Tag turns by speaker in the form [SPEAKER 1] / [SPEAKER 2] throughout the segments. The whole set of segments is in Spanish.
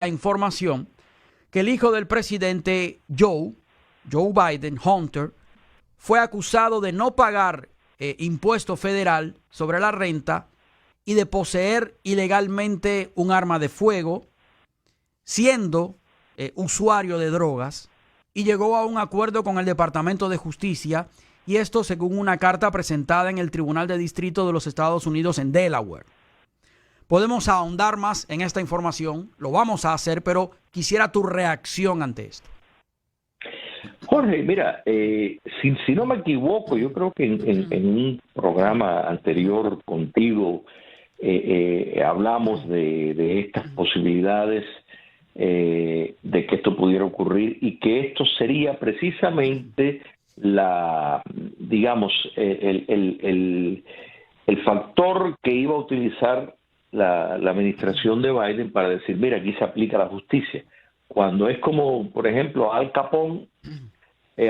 [SPEAKER 1] la información que el hijo del presidente Joe Biden, Hunter, fue acusado de no pagar impuesto federal sobre la renta y de poseer ilegalmente un arma de fuego, siendo usuario de drogas, y llegó a un acuerdo con el Departamento de Justicia, y esto según una carta presentada en el Tribunal de Distrito de los Estados Unidos en Delaware. Podemos ahondar más en esta información, lo vamos a hacer, pero quisiera tu reacción ante esto.
[SPEAKER 2] Jorge, mira, si no me equivoco, yo creo que en un programa anterior contigo hablamos de estas posibilidades de que esto pudiera ocurrir y que esto sería precisamente el factor que iba a utilizar la administración de Biden para decir, mira, aquí se aplica la justicia. Cuando es como, por ejemplo, Al Capone,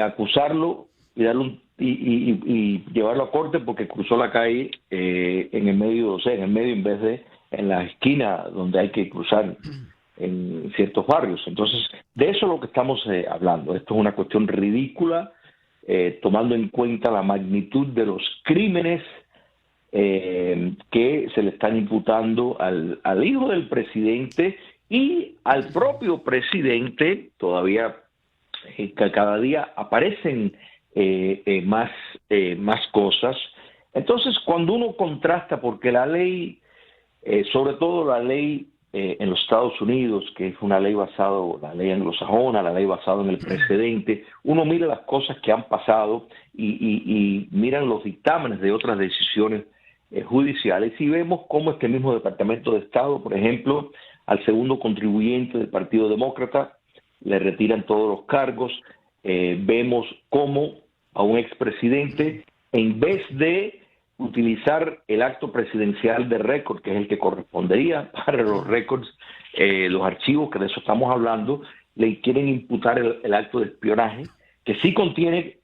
[SPEAKER 2] acusarlo y darle y llevarlo a corte porque cruzó la calle en el medio, o sea, en el medio en vez de en la esquina donde hay que cruzar en ciertos barrios. Entonces, de eso es lo que estamos hablando. Esto es una cuestión ridícula, tomando en cuenta la magnitud de los crímenes que se le están imputando al hijo del presidente y al propio presidente. Todavía cada día aparecen más cosas. Entonces, cuando uno contrasta, porque la ley, sobre todo la ley en los Estados Unidos, que es una ley basada, la ley anglosajona, la ley basada en el precedente, uno mira las cosas que han pasado y miran los dictámenes de otras decisiones judiciales y vemos cómo este mismo Departamento de Estado, por ejemplo, al segundo contribuyente del Partido Demócrata le retiran todos los cargos. Vemos cómo a un expresidente, en vez de utilizar el acto presidencial de récord, que es el que correspondería para los récords, los archivos, que de eso estamos hablando, le quieren imputar el acto de espionaje, que sí contiene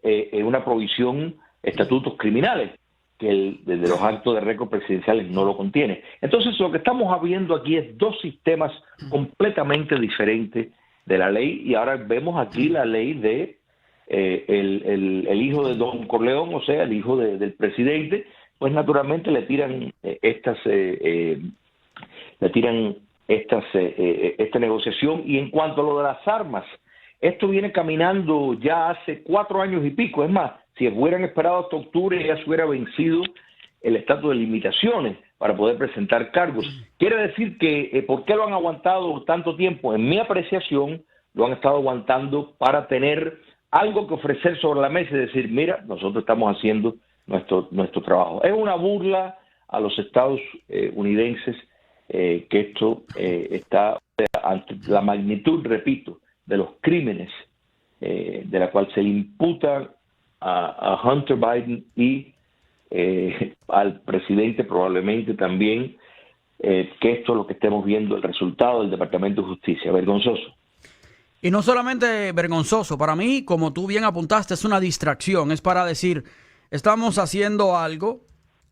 [SPEAKER 2] una provisión, estatutos criminales, que el de los actos de récord presidenciales no lo contiene. Entonces, lo que estamos viendo aquí es dos sistemas completamente diferentes de la ley, y ahora vemos aquí la ley de el hijo de Don Corleón, o sea, el hijo del presidente, pues naturalmente le tiran esta negociación. Y en cuanto a lo de las armas, esto viene caminando ya hace 4 años y pico. Es más, si hubieran esperado hasta octubre ya se hubiera vencido el estatus de limitaciones para poder presentar cargos. Quiere decir que, ¿por qué lo han aguantado tanto tiempo? En mi apreciación, lo han estado aguantando para tener algo que ofrecer sobre la mesa y decir, mira, nosotros estamos haciendo nuestro trabajo. Es una burla a los Estados unidenses que esto está ante la magnitud, repito, de los crímenes de la cual se le imputa a Hunter Biden y al presidente probablemente también, que esto es lo que estemos viendo, el resultado del Departamento de Justicia. Vergonzoso.
[SPEAKER 1] Y no solamente vergonzoso, para mí, como tú bien apuntaste, es una distracción, es para decir, estamos haciendo algo,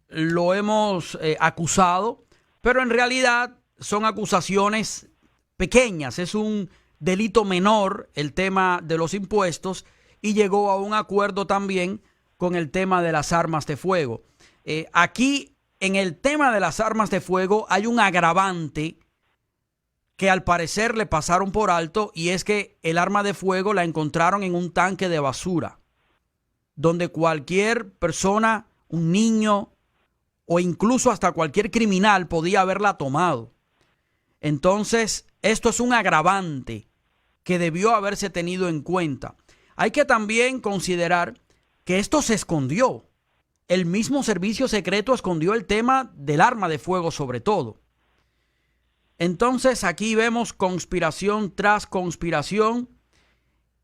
[SPEAKER 1] lo hemos acusado, pero en realidad son acusaciones pequeñas, es un delito menor el tema de los impuestos, y llegó a un acuerdo también con el tema de las armas de fuego. Aquí, en el tema de las armas de fuego, hay un agravante que al parecer le pasaron por alto, y es que el arma de fuego la encontraron en un tanque de basura, donde cualquier persona, un niño o incluso hasta cualquier criminal podía haberla tomado. Entonces, esto es un agravante que debió haberse tenido en cuenta. Hay que también considerar que esto se escondió. El mismo servicio secreto escondió el tema del arma de fuego sobre todo. Entonces aquí vemos conspiración tras conspiración,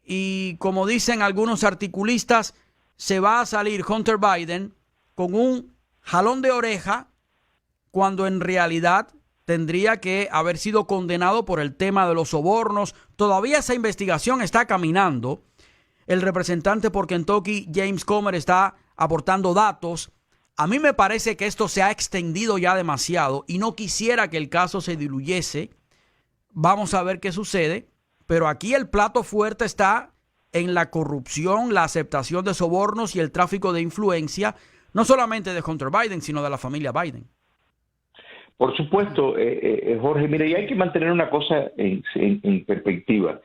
[SPEAKER 1] y como dicen algunos articulistas, se va a salir Hunter Biden con un jalón de oreja cuando en realidad tendría que haber sido condenado por el tema de los sobornos. Todavía esa investigación está caminando. El representante por Kentucky, James Comer, está aportando datos. A mí me parece que esto se ha extendido ya demasiado y no quisiera que el caso se diluyese vamos a ver qué sucede, pero aquí el plato fuerte está en la corrupción, la aceptación de sobornos y el tráfico de influencia, no solamente de Hunter Biden, sino de la familia Biden.
[SPEAKER 2] Por supuesto, Jorge, mire, y hay que mantener una cosa en perspectiva.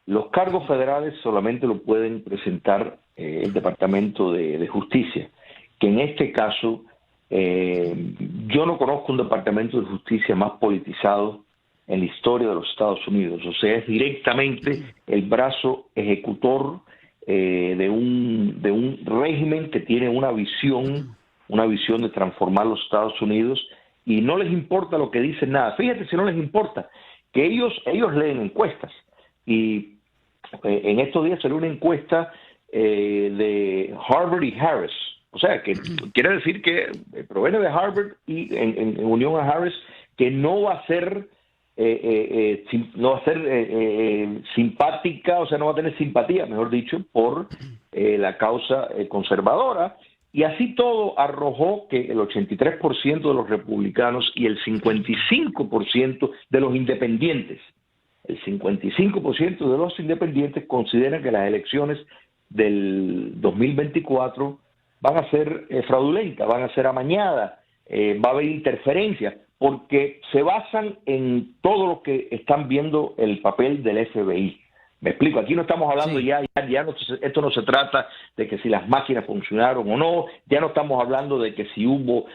[SPEAKER 2] Los cargos federales solamente lo pueden presentar el Departamento de Justicia, que en este caso yo no conozco un Departamento de Justicia más politizado en la historia de los Estados Unidos. O sea, es directamente el brazo ejecutor de un régimen que tiene una visión de transformar los Estados Unidos, y no les importa lo que dicen nada. Fíjate si no les importa, que ellos leen encuestas, y en estos días salió una encuesta de Harvard y Harris. O sea, que quiere decir que proviene de Harvard y en unión a Harris, que no va a ser simpática, o sea, no va a tener simpatía, mejor dicho, por la causa conservadora. Y así todo arrojó que el 83% de los republicanos y el 55% de los independientes, consideran que las elecciones del 2024 van a ser fraudulentas, van a ser amañadas, va a haber interferencia, porque se basan en todo lo que están viendo el papel del FBI. Me explico, aquí no estamos hablando esto no se trata de que si las máquinas funcionaron o no, ya no estamos hablando de que si hubo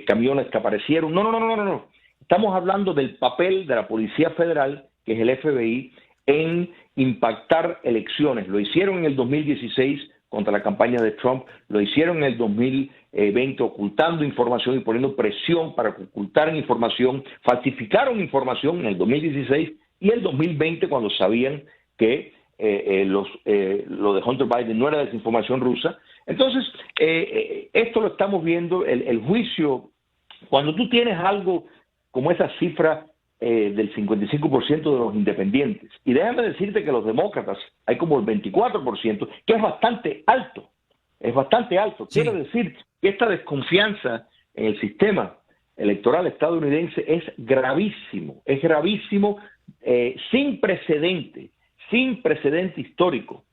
[SPEAKER 2] camiones que aparecieron, no. Estamos hablando del papel de la Policía Federal, que es el FBI, en impactar elecciones. Lo hicieron en el 2016 contra la campaña de Trump, lo hicieron en el 2020 ocultando información y poniendo presión para que ocultaran información, falsificaron información en el 2016 y el 2020 cuando sabían que lo de Hunter Biden no era desinformación rusa. Entonces, esto lo estamos viendo, el juicio, cuando tú tienes algo como esa cifra del 55% de los independientes, y déjame decirte que los demócratas hay como el 24%, que es bastante alto, Sí. Quiere decir que esta desconfianza en el sistema electoral estadounidense es gravísimo, sin precedente histórico.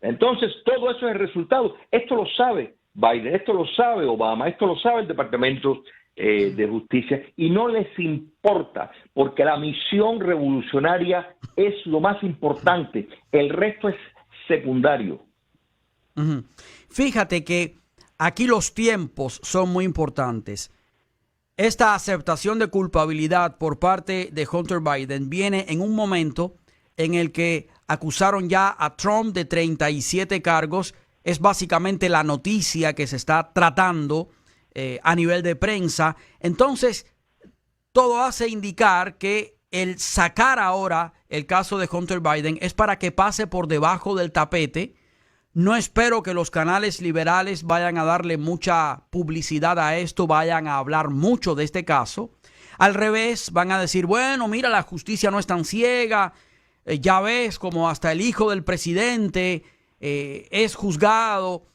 [SPEAKER 2] Entonces, todo eso es el resultado. Esto lo sabe Biden, esto lo sabe Obama, esto lo sabe el Departamento de Justicia, y no les importa, porque la misión revolucionaria es lo más importante. El resto es secundario.
[SPEAKER 1] Uh-huh. Fíjate que aquí los tiempos son muy importantes. Esta aceptación de culpabilidad por parte de Hunter Biden viene en un momento en el que acusaron ya a Trump de 37 cargos. Es básicamente la noticia que se está tratando a nivel de prensa. Entonces, todo hace indicar que el sacar ahora el caso de Hunter Biden es para que pase por debajo del tapete. No espero que los canales liberales vayan a darle mucha publicidad a esto, vayan a hablar mucho de este caso. Al revés, van a decir, bueno, mira, la justicia no es tan ciega. Ya ves como hasta el hijo del presidente es juzgado.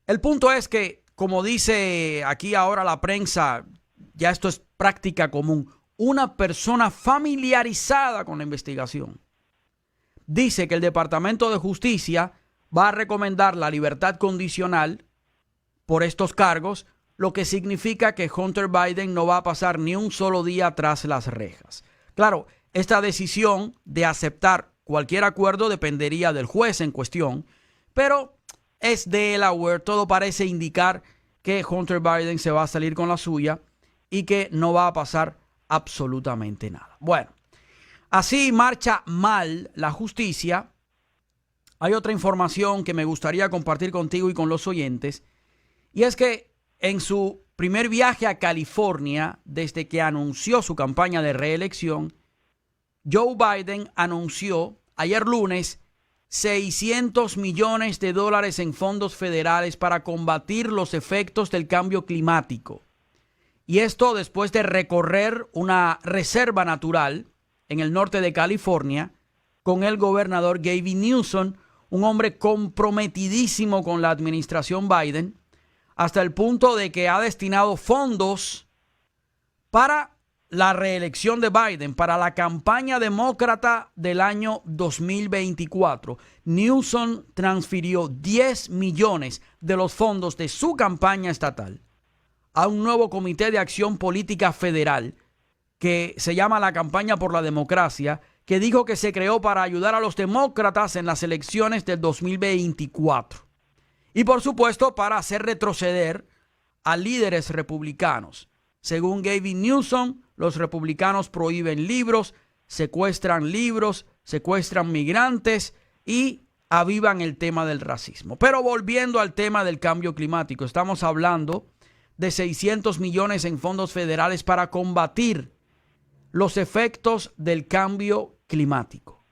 [SPEAKER 1] El punto es que, como dice aquí ahora la prensa, ya esto es práctica común, una persona familiarizada con la investigación dice que el Departamento de Justicia va a recomendar la libertad condicional por estos cargos, lo que significa que Hunter Biden no va a pasar ni un solo día tras las rejas. Claro, esta decisión de aceptar cualquier acuerdo dependería del juez en cuestión, pero es Delaware, todo parece indicar que Hunter Biden se va a salir con la suya y que no va a pasar absolutamente nada. Bueno, así marcha mal la justicia. Hay otra información que me gustaría compartir contigo y con los oyentes, y es que en su primer viaje a California, desde que anunció su campaña de reelección, Joe Biden anunció ayer lunes $600 millones en fondos federales para combatir los efectos del cambio climático. Y esto después de recorrer una reserva natural en el norte de California con el gobernador Gavin Newsom, un hombre comprometidísimo con la administración Biden, hasta el punto de que ha destinado fondos para la reelección de Biden para la campaña demócrata del año 2024, Newsom transfirió 10 millones de los fondos de su campaña estatal a un nuevo comité de acción política federal que se llama la Campaña por la Democracia, que dijo que se creó para ayudar a los demócratas en las elecciones del 2024. Y por supuesto para hacer retroceder a líderes republicanos. Según Gavin Newsom, los republicanos prohíben libros, secuestran migrantes y avivan el tema del racismo. Pero volviendo al tema del cambio climático, estamos hablando de 600 millones en fondos federales para combatir los efectos del cambio climático.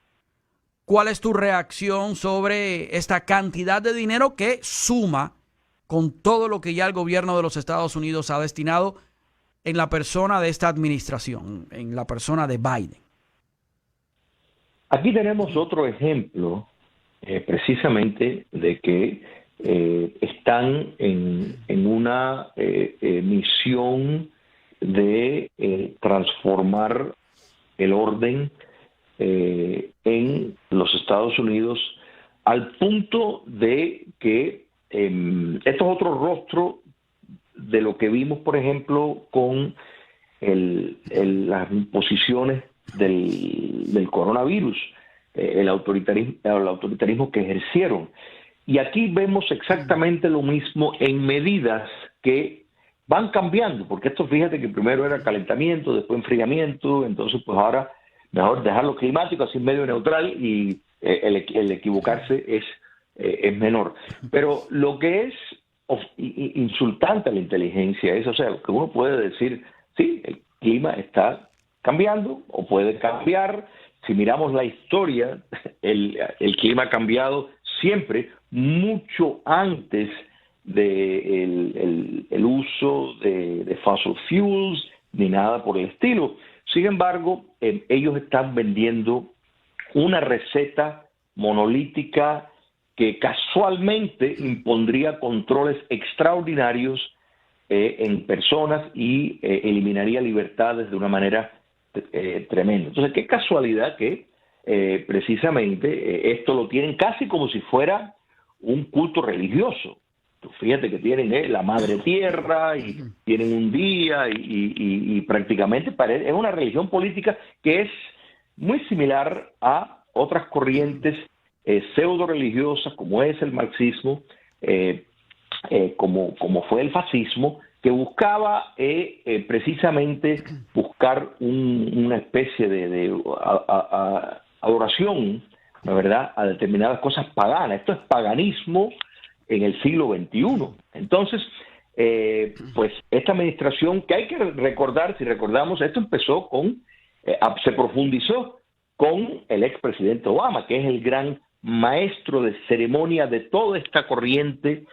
[SPEAKER 1] ¿Cuál es tu reacción sobre esta cantidad de dinero que suma con todo lo que ya el gobierno de los Estados Unidos ha destinado en la persona de esta administración, en la persona de Biden?
[SPEAKER 2] Aquí tenemos otro ejemplo precisamente de que están en una misión de transformar el orden en los Estados Unidos al punto de que esto es otro rostro de lo que vimos, por ejemplo, con las imposiciones del coronavirus, el autoritarismo que ejercieron. Y aquí vemos exactamente lo mismo en medidas que van cambiando, porque esto, fíjate que primero era calentamiento, después enfriamiento, entonces pues ahora mejor dejarlo climático, así medio neutral, y el equivocarse es menor. Pero lo que es insultante a la inteligencia es, o sea, que uno puede decir, sí, el clima está cambiando o puede cambiar. Si miramos la historia, el clima ha cambiado siempre, mucho antes del el uso de fossil fuels ni nada por el estilo. Sin embargo, ellos están vendiendo una receta monolítica que casualmente impondría controles extraordinarios en personas y eliminaría libertades de una manera tremenda. Entonces, qué casualidad que precisamente esto lo tienen casi como si fuera un culto religioso. Fíjate que tienen la madre tierra y tienen un día y prácticamente es una religión política que es muy similar a otras corrientes pseudo religiosas como es el marxismo, como fue el fascismo, que buscaba precisamente buscar una especie de adoración, la verdad, a determinadas cosas paganas. Esto es paganismo en el siglo XXI. Entonces, pues esta administración, que hay que recordar, si recordamos, esto empezó se profundizó con el expresidente Obama, que es el gran maestro de ceremonia de toda esta corriente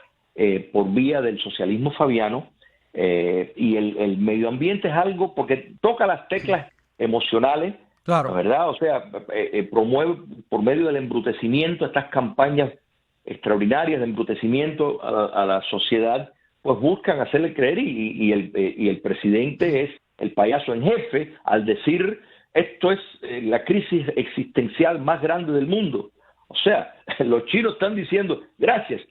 [SPEAKER 2] por vía del socialismo fabiano, y el medio ambiente es algo, porque toca las teclas emocionales,
[SPEAKER 1] claro,
[SPEAKER 2] ¿verdad? O sea, promueve por medio del embrutecimiento estas campañas extraordinarias de embrutecimiento a la sociedad, pues buscan hacerle creer, y el presidente es el payaso en jefe al decir esto es la crisis existencial más grande del mundo. O sea, los chinos están diciendo gracias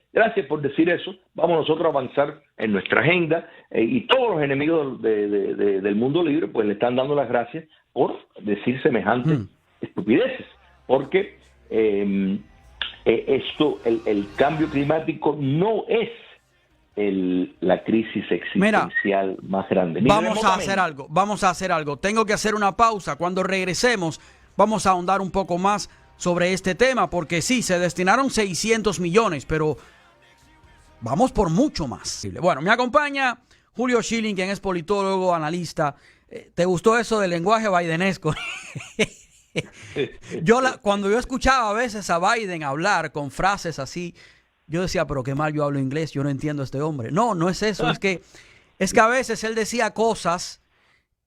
[SPEAKER 2] por decir eso, vamos nosotros a avanzar en nuestra agenda, y todos los enemigos del mundo libre pues le están dando las gracias por decir semejantes estupideces, porque el cambio climático no es la crisis existencial más grande.
[SPEAKER 1] Vamos a hacer algo. Tengo que hacer una pausa. Cuando regresemos, vamos a ahondar un poco más sobre este tema, porque sí, se destinaron 600 millones, pero vamos por mucho más. Bueno, me acompaña Julio Schilling, quien es politólogo, analista. ¿Te gustó eso del lenguaje bidenesco? Cuando yo escuchaba a veces a Biden hablar con frases así, yo decía, pero qué mal yo hablo inglés, yo no entiendo a este hombre. No es eso, es que a veces él decía cosas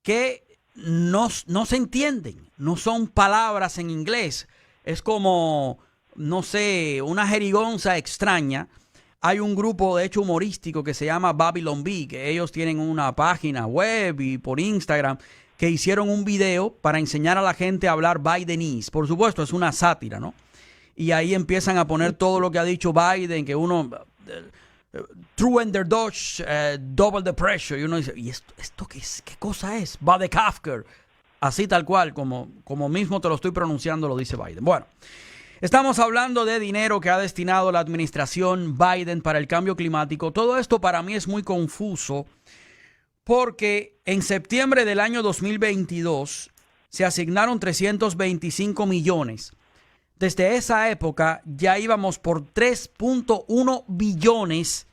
[SPEAKER 1] que no se entienden, no son palabras en inglés. Es como, no sé, una jerigonza extraña. Hay un grupo, de hecho, humorístico que se llama Babylon Bee, que ellos tienen una página web y por Instagram, que hicieron un video para enseñar a la gente a hablar Bidenese. Por supuesto, es una sátira, ¿no? Y ahí empiezan a poner todo lo que ha dicho Biden, que uno... True under Dodge, double the pressure. Y uno dice, ¿y esto qué cosa es? Va de Kafka. Así tal cual, como mismo te lo estoy pronunciando, lo dice Biden. Bueno, estamos hablando de dinero que ha destinado la administración Biden para el cambio climático. Todo esto para mí es muy confuso porque en septiembre del año 2022 se asignaron 325 millones. Desde esa época ya íbamos por 3.1 billones,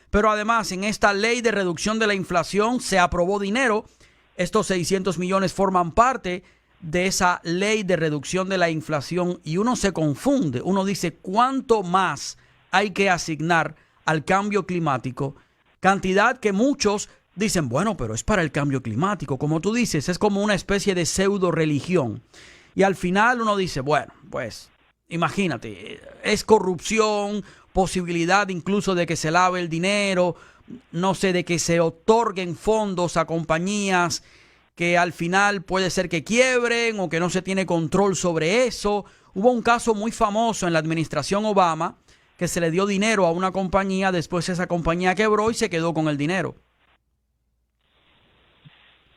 [SPEAKER 1] pero además en esta ley de reducción de la inflación se aprobó dinero. Estos 600 millones forman parte de esa ley de reducción de la inflación y uno se confunde. Uno dice, ¿cuánto más hay que asignar al cambio climático? Cantidad que muchos dicen, bueno, pero es para el cambio climático. Como tú dices, es como una especie de pseudo religión. Y al final uno dice, bueno, pues imagínate, es corrupción, posibilidad incluso de que se lave el dinero, no sé, de que se otorguen fondos a compañías que al final puede ser que quiebren o que no se tiene control sobre eso. Hubo un caso muy famoso en la administración Obama que se le dio dinero a una compañía, después esa compañía quebró y se quedó con el dinero.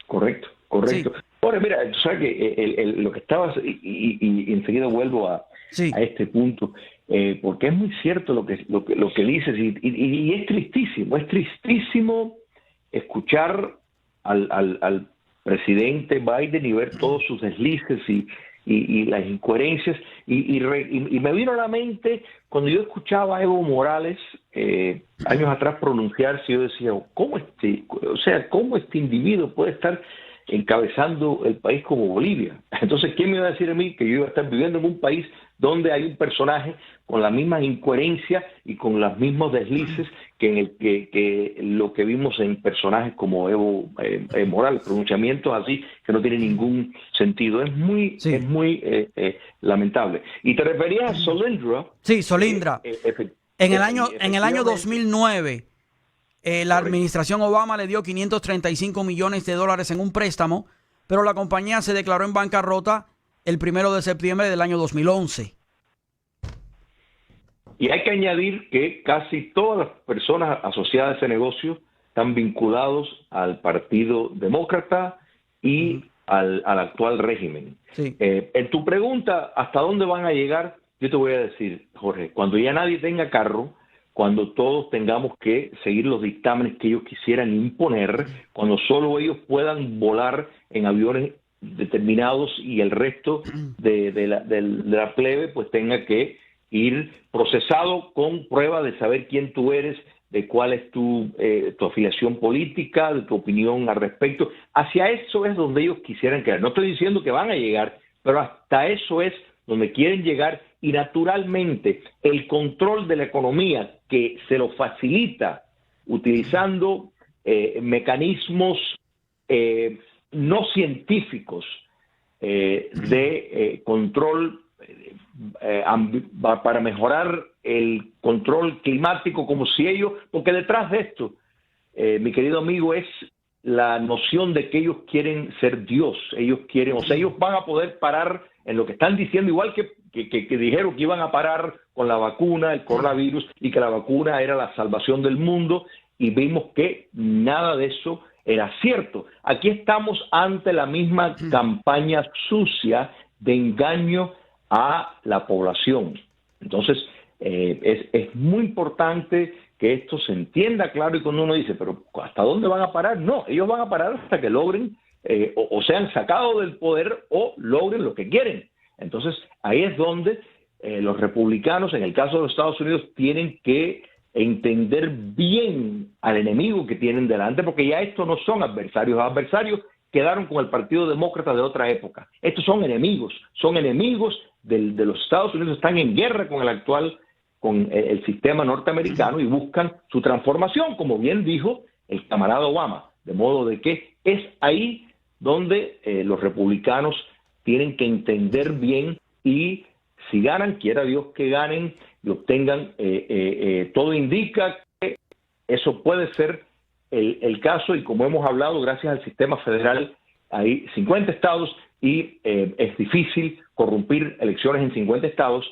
[SPEAKER 2] Correcto.
[SPEAKER 1] Sí.
[SPEAKER 2] Ahora, mira, tú sabes que lo que estabas, y enseguida vuelvo a este punto, porque es muy cierto lo que dices, y es tristísimo escuchar al presidente Biden y ver todos sus deslices y las incoherencias, y me vino a la mente cuando yo escuchaba a Evo Morales años atrás pronunciarse. Yo decía, ¿cómo este individuo puede estar encabezando el país como Bolivia? Entonces, ¿quién me iba a decir a mí que yo iba a estar viviendo en un país donde hay un personaje con la misma incoherencia y con los mismos deslices que lo que vimos en personajes como Evo Morales, pronunciamientos así que no tienen ningún sentido? Es muy lamentable. Y te referías a Solyndra.
[SPEAKER 1] Sí, Solyndra. En el año 2009, la administración Obama le dio 535 millones de dólares en un préstamo, pero la compañía se declaró en bancarrota el 1 de septiembre del año 2011.
[SPEAKER 2] Y hay que añadir que casi todas las personas asociadas a ese negocio están vinculados al Partido Demócrata y al actual régimen.
[SPEAKER 1] Sí.
[SPEAKER 2] En tu pregunta, ¿hasta dónde van a llegar? Yo te voy a decir, Jorge, cuando ya nadie tenga carro, cuando todos tengamos que seguir los dictámenes que ellos quisieran imponer, cuando solo ellos puedan volar en aviones determinados y el resto de la plebe pues tenga que ir procesado con prueba de saber quién tú eres, de cuál es tu afiliación política, de tu opinión al respecto. Hacia eso es donde ellos quisieran llegar. No estoy diciendo que van a llegar, pero hasta eso es donde quieren llegar, y naturalmente el control de la economía que se lo facilita utilizando mecanismos no científicos de control para mejorar el control climático, como si ellos, porque detrás de esto, mi querido amigo, es la noción de que ellos quieren ser Dios. Ellos quieren, o sea, ellos van a poder parar en lo que están diciendo, igual que dijeron que iban a parar con la vacuna, el coronavirus, y que la vacuna era la salvación del mundo, y vimos que nada de eso era cierto. Aquí estamos ante la misma campaña sucia de engaño a la población. Entonces, es muy importante que esto se entienda claro, y cuando uno dice, pero ¿hasta dónde van a parar? No, ellos van a parar hasta que logren o sean sacados del poder o logren lo que quieren. Entonces, ahí es donde los republicanos, en el caso de los Estados Unidos, tienen que entender bien al enemigo que tienen delante, porque ya estos no son adversarios. Los adversarios quedaron con el Partido Demócrata de otra época. Estos son enemigos de los Estados Unidos, están en guerra con el sistema norteamericano y buscan su transformación, como bien dijo el camarada Obama. De modo de que es ahí donde los republicanos tienen que entender bien, y si ganan, quiera Dios que ganen y obtengan, todo indica que eso puede ser el caso, y como hemos hablado, gracias al sistema federal hay 50 estados y es difícil corrompir elecciones en 50 estados.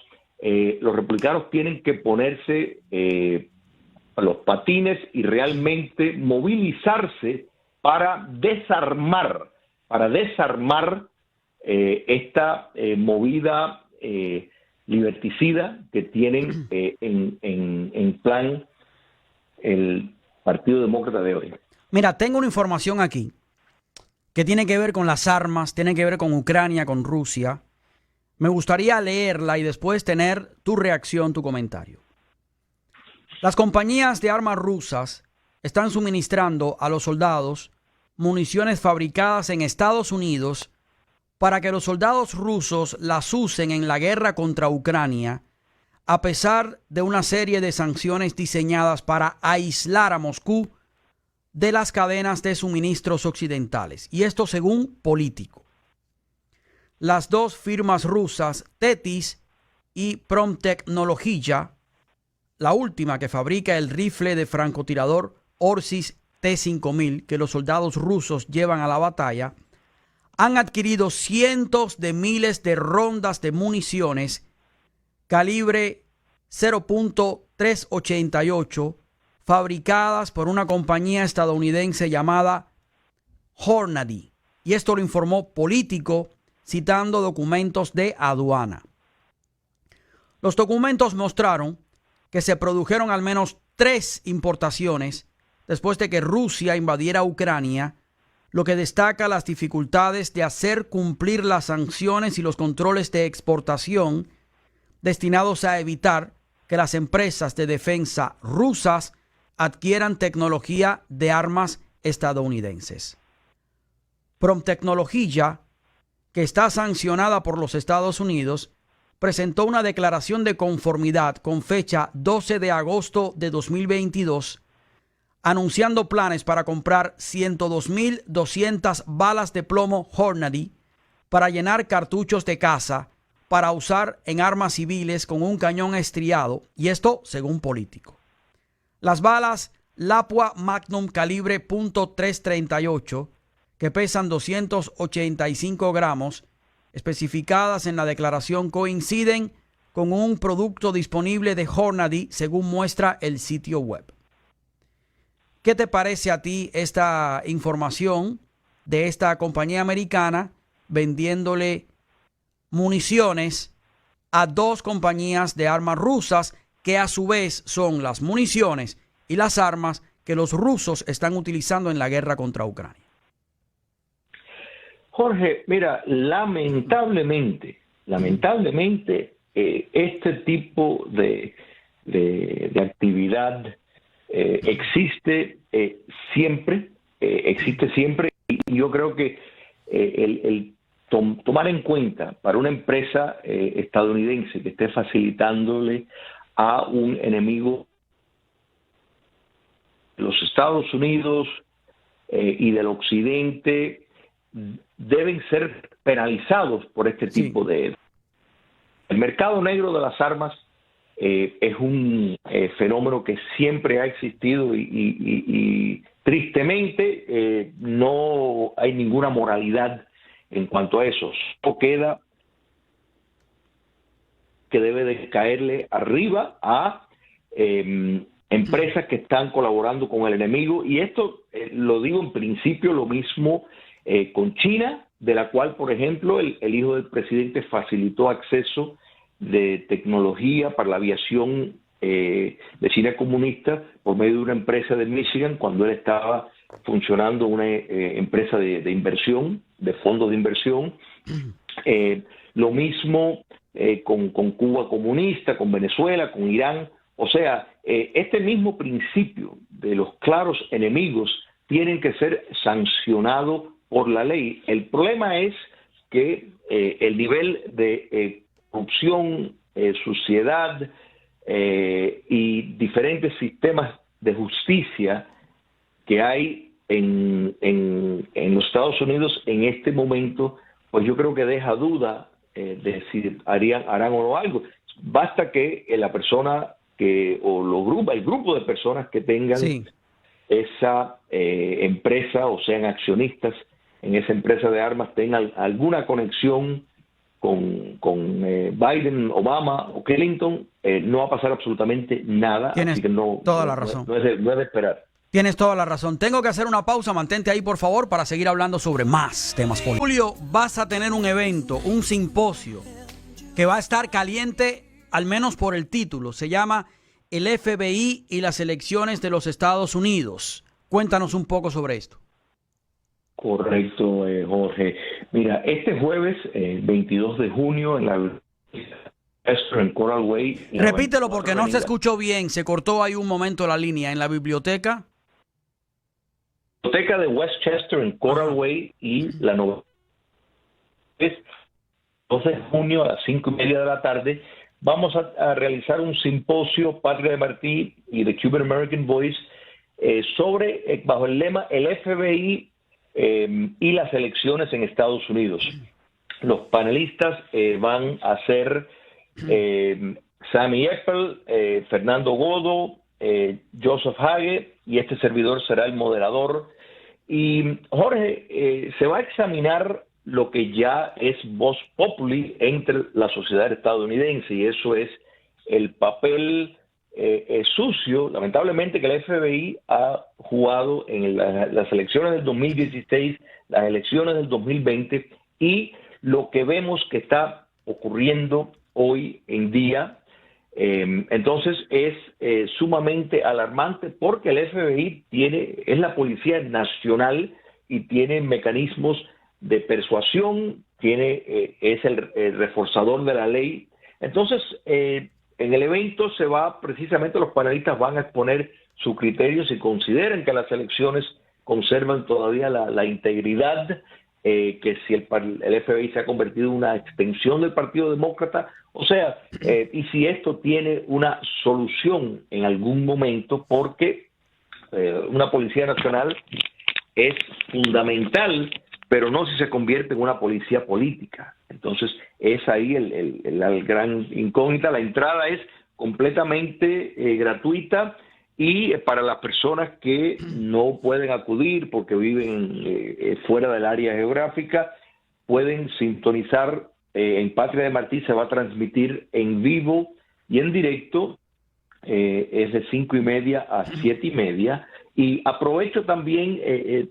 [SPEAKER 2] Los republicanos tienen que ponerse los patines y realmente movilizarse para desarmar esta movida liberticida que tienen en plan el Partido Demócrata de hoy.
[SPEAKER 1] Mira, tengo una información aquí que tiene que ver con las armas, tiene que ver con Ucrania, con Rusia. Me gustaría leerla y después tener tu reacción, tu comentario. Las compañías de armas rusas están suministrando a los soldados municiones fabricadas en Estados Unidos para que los soldados rusos las usen en la guerra contra Ucrania, a pesar de una serie de sanciones diseñadas para aislar a Moscú de las cadenas de suministros occidentales. Y esto según Político. Las dos firmas rusas, Tetis y Promtechnologia, la última que fabrica el rifle de francotirador Orsis T-5000 que los soldados rusos llevan a la batalla, han adquirido cientos de miles de rondas de municiones calibre 0.388 fabricadas por una compañía estadounidense llamada Hornady. Y esto lo informó Político citando documentos de aduana. Los documentos mostraron que se produjeron al menos 3 importaciones después de que Rusia invadiera Ucrania, lo que destaca las dificultades de hacer cumplir las sanciones y los controles de exportación destinados a evitar que las empresas de defensa rusas adquieran tecnología de armas estadounidenses. Promtechnologia, que está sancionada por los Estados Unidos, presentó una declaración de conformidad con fecha 12 de agosto de 2022, anunciando planes para comprar 102.200 balas de plomo Hornady para llenar cartuchos de caza para usar en armas civiles con un cañón estriado, y esto según Político. Las balas Lapua Magnum calibre .338, que pesan 285 gramos, especificadas en la declaración, coinciden con un producto disponible de Hornady, según muestra el sitio web. ¿Qué te parece a ti esta información de esta compañía americana vendiéndole municiones a 2 compañías de armas rusas que a su vez son las municiones y las armas que los rusos están utilizando en la guerra contra Ucrania?
[SPEAKER 2] Jorge, mira, lamentablemente, este tipo de actividad existe siempre, y yo creo que el tomar en cuenta para una empresa estadounidense que esté facilitándole a un enemigo de los Estados Unidos y del Occidente, deben ser penalizados por este tipo de... El mercado negro de las armas es un fenómeno que siempre ha existido y tristemente no hay ninguna moralidad en cuanto a eso. Solo queda que debe de caerle arriba a empresas que están colaborando con el enemigo, y esto lo digo en principio lo mismo con China, de la cual, por ejemplo, el hijo del presidente facilitó acceso de tecnología para la aviación de China comunista por medio de una empresa de Michigan, cuando él estaba funcionando una empresa de inversión, de fondos de inversión. Lo mismo con Cuba comunista, con Venezuela, con Irán. O sea, este mismo principio de los claros enemigos tienen que ser sancionados por la ley. El problema es que el nivel de corrupción, suciedad y diferentes sistemas de justicia que hay en los Estados Unidos en este momento, pues yo creo que deja duda de si harán o no algo. Basta que la persona el grupo de personas que tengan esa empresa o sean accionistas en esa empresa de armas tenga alguna conexión con Biden, Obama o Clinton, no va a pasar absolutamente nada.
[SPEAKER 1] Tienes
[SPEAKER 2] así que
[SPEAKER 1] toda la razón.
[SPEAKER 2] No es de esperar.
[SPEAKER 1] Tienes toda la razón. Tengo que hacer una pausa. Mantente ahí, por favor, para seguir hablando sobre más temas políticos. Julio, vas a tener un evento, un simposio, que va a estar caliente, al menos por el título. Se llama El FBI y las elecciones de los Estados Unidos. Cuéntanos un poco sobre esto.
[SPEAKER 2] Correcto, Jorge. Mira, este jueves, 22 de junio, en la en Coral Way.
[SPEAKER 1] Repítelo porque no se escuchó bien. Se cortó ahí un momento la línea. ¿En la biblioteca?
[SPEAKER 2] Biblioteca de Westchester en Coral Way y la novena es 12 de junio a las 5:30 de la tarde. Vamos a realizar un simposio, Patria de Martí y The Cuban American Voice, sobre, bajo el lema, el FBI y las elecciones en Estados Unidos. Los panelistas van a ser Sammy Eppel, Fernando Godo, Joseph Hage, y este servidor será el moderador. Y Jorge, se va a examinar lo que ya es voz populi entre la sociedad estadounidense, y eso es el papel sucio, lamentablemente, que el FBI ha jugado en las elecciones del 2016, las elecciones del 2020, y lo que vemos que está ocurriendo hoy en día. Entonces es sumamente alarmante, porque el FBI es la policía nacional y tiene mecanismos de persuasión, es el reforzador de la ley. Entonces, en el evento precisamente los panelistas van a exponer sus criterios si consideran que las elecciones conservan todavía la integridad, que si el FBI se ha convertido en una extensión del Partido Demócrata, o sea, y si esto tiene una solución en algún momento, porque una policía nacional es fundamental, pero no si se convierte en una policía política. Entonces, es ahí la gran incógnita. La entrada es completamente gratuita, y para las personas que no pueden acudir porque viven fuera del área geográfica, pueden sintonizar en Patria de Martí. Se va a transmitir en vivo y en directo, es de 5:30 a 7:30. Y aprovecho también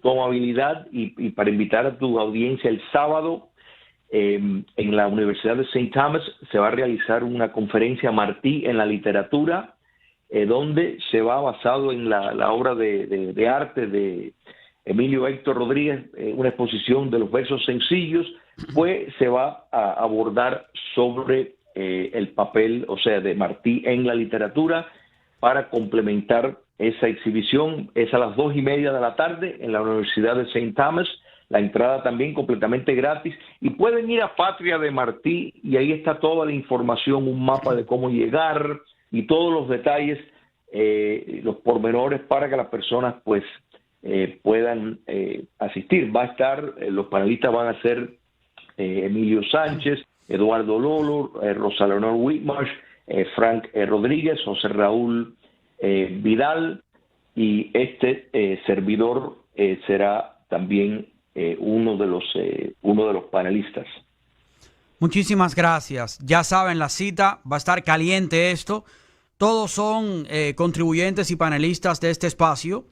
[SPEAKER 2] tu amabilidad y para invitar a tu audiencia el sábado en la Universidad de St. Thomas se va a realizar una conferencia Martí en la literatura, donde se va, basado en la obra de arte de Emilio Héctor Rodríguez, una exposición de los versos sencillos, pues se va a abordar sobre el papel, o sea, de Martí en la literatura, para complementar esa exhibición. Es a las 2:30 de la tarde en la Universidad de St. Thomas. La entrada también completamente gratis, y pueden ir a Patria de Martí y ahí está toda la información, un mapa de cómo llegar y todos los detalles, los pormenores, para que las personas pues puedan asistir. Va a estar, los panelistas van a ser Emilio Sánchez, Eduardo Lolo, Rosa Leonor Whitmarsh, Frank Rodríguez, José Raúl Vidal, y este servidor será también uno de los panelistas.
[SPEAKER 1] Muchísimas gracias. Ya saben, la cita va a estar caliente esto. Todos son contribuyentes y panelistas de este espacio.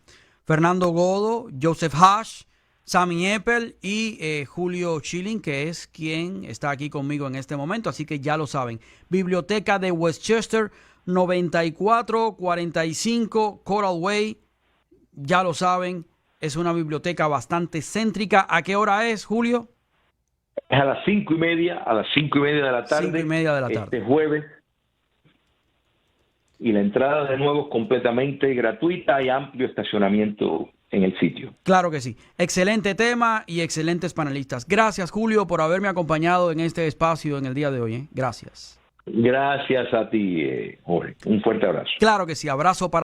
[SPEAKER 1] Fernando Godo, Joseph Hash, Sammy Eppel y Julio Schilling, que es quien está aquí conmigo en este momento. Así que ya lo saben. Biblioteca de Westchester, 9445 Coral Way. Ya lo saben. Es una biblioteca bastante céntrica. ¿A qué hora es, Julio?
[SPEAKER 2] Es a las 5:30, a las 5:30 de la tarde.
[SPEAKER 1] 5:30 de la tarde.
[SPEAKER 2] Este jueves. Y la entrada, de nuevo, es completamente gratuita. Hay amplio estacionamiento en el sitio.
[SPEAKER 1] Claro que sí. Excelente tema y excelentes panelistas. Gracias, Julio, por haberme acompañado en este espacio en el día de hoy. Gracias.
[SPEAKER 2] Gracias a ti, Jorge. Un fuerte abrazo.
[SPEAKER 1] Claro que sí. Abrazo para